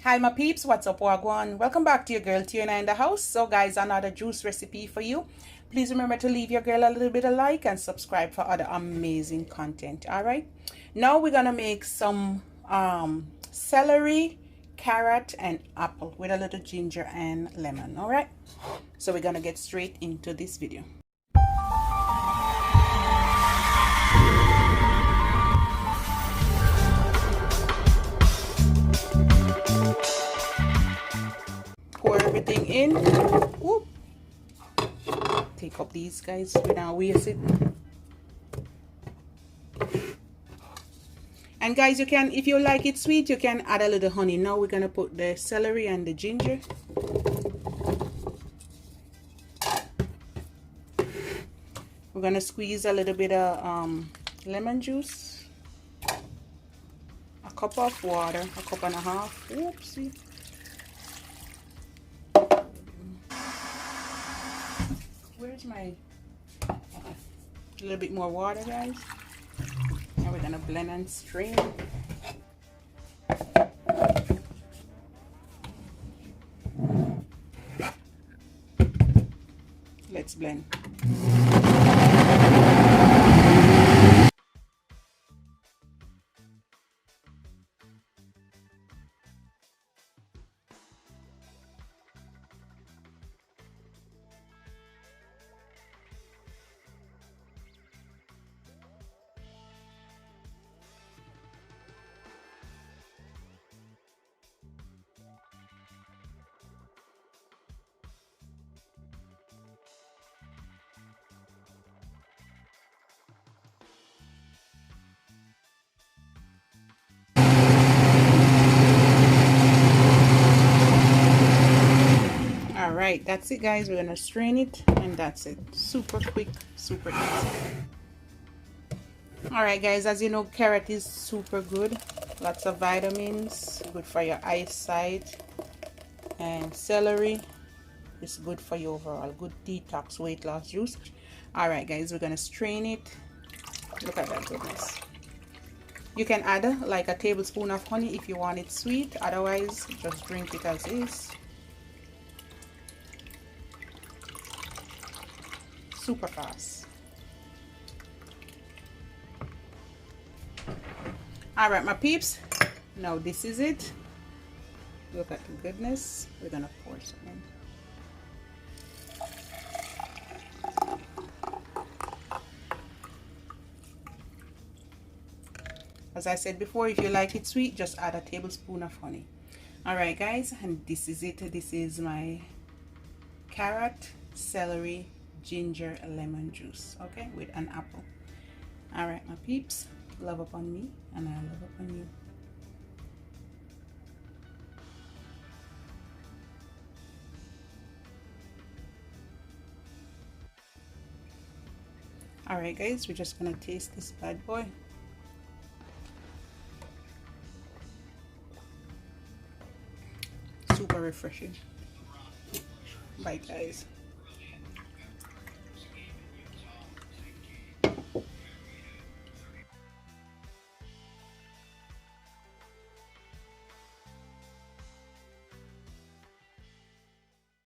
Hi my peeps, what's up, wagwan? Welcome back to your girl Tiana in the house. So guys, another juice recipe for you. Please remember to leave your girl a little bit of like and subscribe for other amazing content. All right, now we're gonna make some celery, carrot and apple with a little ginger and lemon. All right, so we're gonna get straight into this video. Pour everything in. Whoop. Take up these guys, we don't waste it. And guys, you can, if you like it sweet, you can add a little honey. Now we're gonna put the celery and the ginger. We're gonna squeeze a little bit of lemon juice, a cup of water, a cup and a half. Oopsie. Where's my a little bit more water, guys. Now we're gonna blend and strain. Let's blend. Alright, that's it guys. We're gonna strain it and that's it. Super quick, super easy. Alright guys, as you know, carrot is super good. Lots of vitamins, good for your eyesight. And celery is good for your overall. Good detox weight loss juice. Alright guys, we're gonna strain it. Look at that goodness. You can add like a tablespoon of honey if you want it sweet. Otherwise, just drink it as is. Super fast. All right my peeps, now this is it. Look at the goodness. We're gonna pour some in. As I said before, if you like it sweet, just add a tablespoon of honey. All right guys, and this is it. This is my carrot, celery, ginger, lemon juice, okay, with an apple. All right my peeps, love upon me and I love upon you. All right guys, we're just gonna taste this bad boy. Super refreshing. Bye guys.